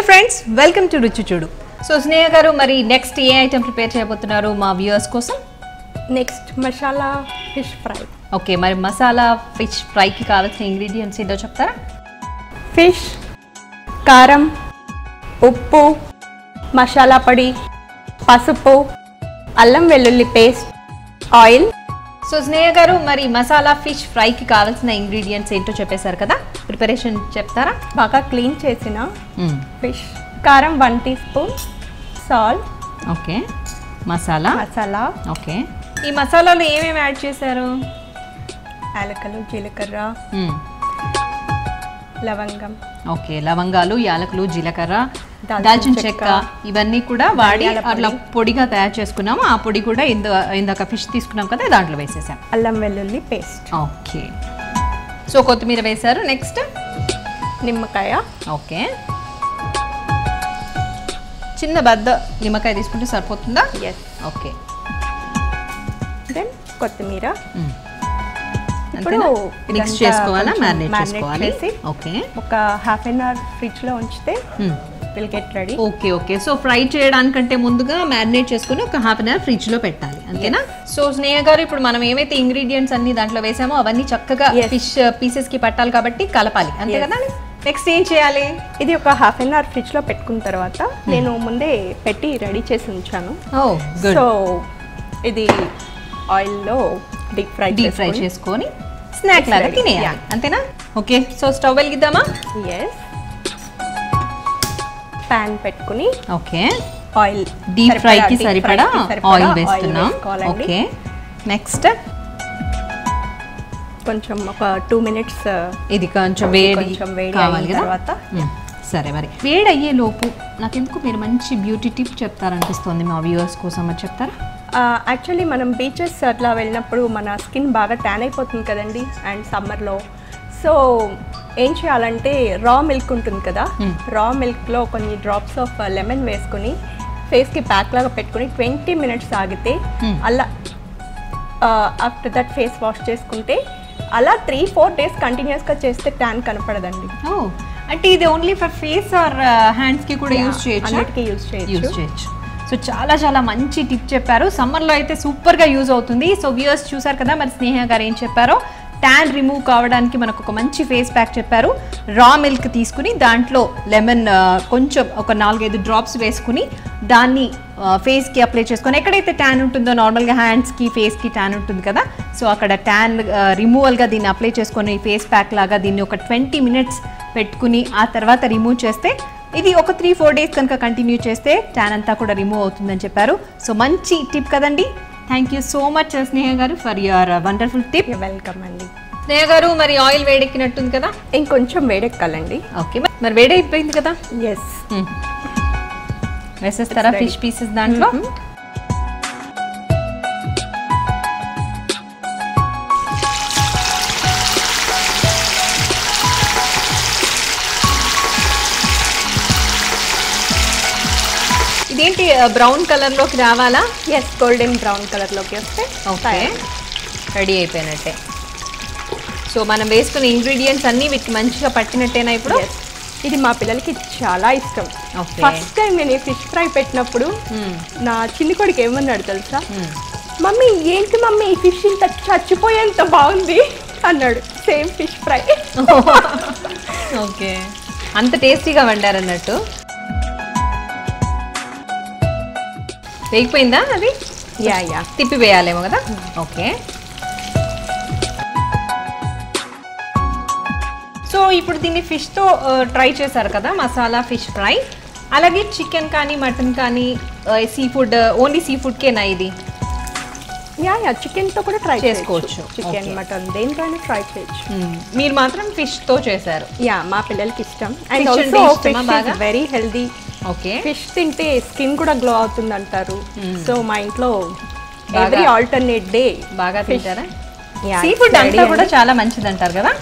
Friends welcome to రుచి చూడు. So స్నేహ గారు మరి నెక్స్ట్ ఏ ఐటమ్ ప్రిపేర్ చేయబోతున్నారు మా వ్యూవర్స్ కోసం? Next masala fish fry. Okay, మరి మసాలా ఫిష్ ఫ్రైకి కావాల్సిన ఇంగ్రీడియంట్స్ ఏంటో చెప్తారా? ఫిష్, కారం, ఉప్పు, మసాలా పొడి, పసుపు, అల్లం వెల్లుల్లి పేస్ట్, ఆయిల్. సో స్నేహ గారు మరి మసాలా ఫిష్ ఫ్రైకి కావాల్సిన ఇంగ్రీడియంట్స్ ఏంటో చెప్పేశారు కదా, ప్రిపరేషన్ చెప్తారా? బాగా క్లీన్ చేసిన ఫిష్, కారం 1 teaspoon, salt, okay, masala. Okay, ఈ మసాలాలో ఏమేమి యాడ్ చేశారు? యాలకులు, జీలకర్ర, లవంగం. ఓకే, లవంగాలు, యాలకులు, జీలకర్ర, దాల్చిన చెక్క ఇవన్నీ కూడా వాడి అట్లా పొడిగా తయారు చేసుకున్నాము. ఆ పొడి కూడా ఇందాక ఫిష్ తీసుకున్నాం కదా దాంట్లో వేసేసాం. అల్లం వెల్లుల్లి పేస్ట్. ఓకే, సో కొత్తిమీర వేశారు. నెక్స్ట్ నిమ్మకాయ. ఓకే, చిన్న బద్ద నిమ్మకాయ తీసుకుంటే సరిపోతుందా? ఎస్. ఓకే, దెన్ కొత్తిమీర. ఇప్పుడు మిక్స్ చేసుకోవాలా, మ్యారినేట్ చేసుకోవాలి. ఓకే, ఒక హాఫ్ అన్ అవర్ ఫ్రిడ్జ్ లో ఉంచితే will get ready. Okay okay, so fry చేయడానికంటే ముందుగా మ్యారినేట్ చేసుకుని ఒక హాఫ్ అన్ అవర్ ఫ్రిడ్జ్ లో పెట్టాలి, అంతేనా? సో స్నేహ గారు ఇప్పుడు మనం ఏమైతే ఇంగ్రీడియంట్స్ అన్ని దాంట్లో వేసామో అవన్నీ చక్కగా ఫిష్ పీసెస్ కి పట్టాలి కాబట్టి కలపాలి, అంతే కదా? నెక్స్ట్ ఏం చేయాలి? ఇది ఒక హాఫ్ అన్ అవర్ ఫ్రిడ్జ్ లో పెట్టుకున్న తర్వాత నేను ముందే పెట్టి రెడీ చేసి ఉంచాను. సో ఇది ఆయిల్ లో డీప్ ఫ్రై చేసుకొని స్నాక్ లాగా తినేయాలి, అంతేనా? ఓకే, సో స్టవ్ వెలిగిద్దామా? ఎస్. పాన్ పెట్టుకుని ఓకే, ఆయిల్ డీప్ ఫ్రై కి సరిపడా ఆయిల్ వేస్తున్నాం. ఓకే, నెక్స్ట్ కొంచెం ఒక 2 మినిట్స్ ఇది కొంచెం వేడి కావాలి తర్వాత. సరే, మరి వేడి అయ్యే లోపు నాకెందుకు మీరు మంచి బ్యూటీ టిప్ చెప్తారనిపిస్తుంది మా వ్యూవర్స్ కోసం, అని చెప్తారా? యాక్చువల్లీ మనం బీచెస్ అట్లా వెళ్ళినప్పుడు మన స్కిన్ బాగా ట్యాన్ అయిపోతుంది కదండి, అండ్ సమ్మర్లో. సో ఏం చేయాలంటే రా మిల్క్ ఉంటుంది కదా, రా మిల్క్లో కొన్ని డ్రాప్స్ ఆఫ్ లెమన్ వేసుకుని ఫేస్కి ప్యాక్ లాగా పెట్టుకుని 20 మినిట్స్ ఆగితే అలా ఆఫ్టర్ దట్ ఫేస్ వాష్ చేసుకుంటే అలా 3-4 డేస్ కంటిన్యూస్గా చేస్తే ట్యాన్ కనపడదండి. అంటే ఇది only for face or hands కి కూడా యూజ్ చేయొచ్చు? అన్నిటికీ యూజ్ చేయొచ్చు. సో చాలా చాలా మంచి టిప్ చెప్పారు, సమ్మర్లో అయితే సూపర్గా యూజ్ అవుతుంది. సో వ్యూవర్స్ చూసారు కదా మరి స్నేహ గారు ఏం చెప్పారో. ట్యాన్ రిమూవ్ కావడానికి మనకు ఒక మంచి ఫేస్ ప్యాక్ చెప్పారు. రా మిల్క్ తీసుకుని దాంట్లో లెమన్ కొంచెం ఒక 4-5 డ్రాప్స్ వేసుకుని దాన్ని ఫేస్కి అప్లై చేసుకొని ఎక్కడైతే ట్యాన్ ఉంటుందో నార్మల్గా హ్యాండ్స్కి ఫేస్కి ట్యాన్ ఉంటుంది కదా, సో అక్కడ ట్యాన్ రిమూవల్గా దీన్ని అప్లై చేసుకొని ఫేస్ ప్యాక్ లాగా దీన్ని ఒక 20 మినిట్స్ పెట్టుకుని ఆ తర్వాత రిమూవ్ చేస్తే ఇది ఒక 3-4 డేస్ కనుక కంటిన్యూ చేస్తే ట్యాన్ అంతా కూడా రిమూవ్ అవుతుందని చెప్పారు. సో మంచి టిప్ కదండి. థ్యాంక్ యూ సో మచ్ స్నేహ గారు for your wonderful tip. Welcome అండి. స్నేహ గారు మరి ఆయిల్ వేడెక్కినట్టుంది కదా, ఇంకొంచెం వేడెక్కాలండి. ఓకే, మరి వేడైపోయింది కదా. ఎస్. వేసేస్తారా ఫిష్ పీసెస్ దాంట్లో? ఇదేంటి బ్రౌన్ కలర్ లోకి రావాలా? ఎస్, గోల్డెన్ బ్రౌన్ కలర్ లోకి వస్తే ఓకే, రెడీ అయిపోయినట్టే. సో మనం వేసుకున్న ఇంగ్రీడియంట్స్ అన్ని వీటికి మంచిగా పట్టినట్టేనా ఇప్పుడు? ఇది మా పిల్లలకి చాలా ఇష్టం. ఫస్ట్ టైం నేను ఈ ఫిష్ ఫ్రై పెట్టినప్పుడు నా చిన్ని కొడుకు ఏమన్నాడు తెలుసా, మమ్మీ ఏంటి మమ్మీ ఈ ఫిష్ ఇంత చచ్చిపోయేంత బాగుంది అన్నాడు. Same fish fry. ఓకే, అంత టేస్టీగా వండారన్నట్టు. వేగిపోయిందా అది? యా, తిప్పి వేయాలేమో కదా. ఓకే, సో ఇప్పుడు దీన్ని ఫిష్తో ట్రై చేశారు కదా మసాలా ఫిష్ ఫ్రై. అలాగే చికెన్ కానీ మటన్ కానీ సీ ఫుడ్, ఓన్లీ సీ ఫుడ్కేనా ఇది? యా, చికెన్తో కూడా ట్రై చేసుకోవచ్చు. చికెన్ మటన్ దేనికైనా ట్రై చేయొచ్చు. మీరు మాత్రం ఫిష్తో చేశారు? యా, మా పిల్లలకి ఇష్టం. And also fish very healthy. Okay, fish తింటే స్కిన్ కూడా గ్లో అవుతుంది అంటారు. సో మా ఇంట్లో ఎవ్రీ ఆల్టర్నేట్ డే బాగా తింటారా? సీ ఫుడ్ అంతా కూడా చాలా మంచిది అంటారు కదా.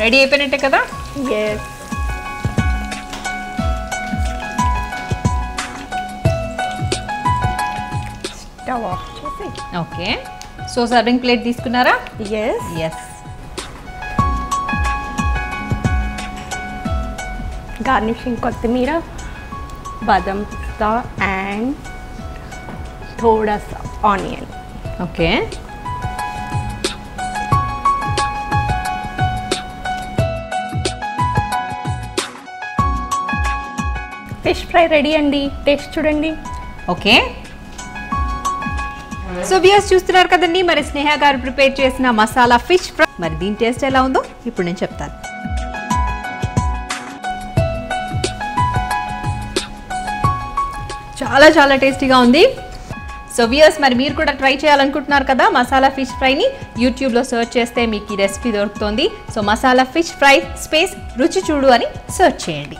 రెడీ అయిపోయినట్టే కదా. yes స్టవ్ ఆఫ్ చేసి ఓకే, సో సర్వింగ్ ప్లేట్ తీసుకున్నారా? ఎస్. గార్నిషింగ్ కొత్తిమీర, బాదం పిస్తా అండ్ थोड़ा सा onion. Okay, fish fry ready అండి. టేస్ట్ చూడండి. ఓకే, సో వ్యూయర్స్ చూస్తున్నారు కదండి, మరి స్నేహ గారు ప్రిపేర్ చేసిన మసాలా ఫిష్ ఫ్రై. మరి దీని టేస్ట్ ఎలా ఉందో ఇప్పుడు నేను చెప్తాను. చాలా చాలా టేస్టీగా ఉంది. సో వ్యూయర్స్, మరి మీరు కూడా ట్రై చేయాలనుకుంటున్నారు కదా మసాలా ఫిష్ ఫ్రైని, యూట్యూబ్లో సెర్చ్ చేస్తే మీకు ఈ రెసిపీ దొరుకుతుంది. So masala fish fry space రుచి చూడు అని సెర్చ్ చేయండి.